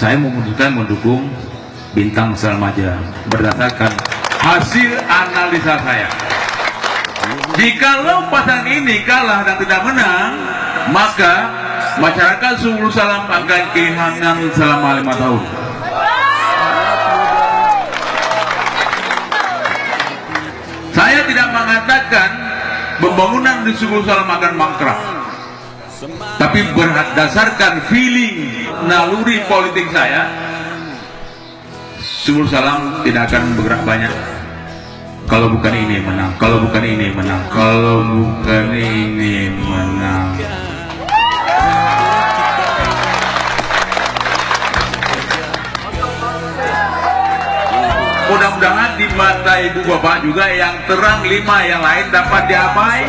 saya memutuskan mendukung Bintang Selmaja berdasarkan hasil analisa saya. Jikalau pasangan ini kalah dan tidak menang, maka masyarakat Subul Salam akan kehilangan selama 5 tahun. Saya tidak mengatakan pembangunan di Subul Salam akan mangkrak, tapi berdasarkan feeling naluri politik saya, Subul Salam tidak akan bergerak banyak. Kalau bukan ini menang, kalau bukan ini menang, kalau bukan ini menang. Mudah-mudahan di mata ibu bapak juga yang terang 5, yang lain dapat diapai.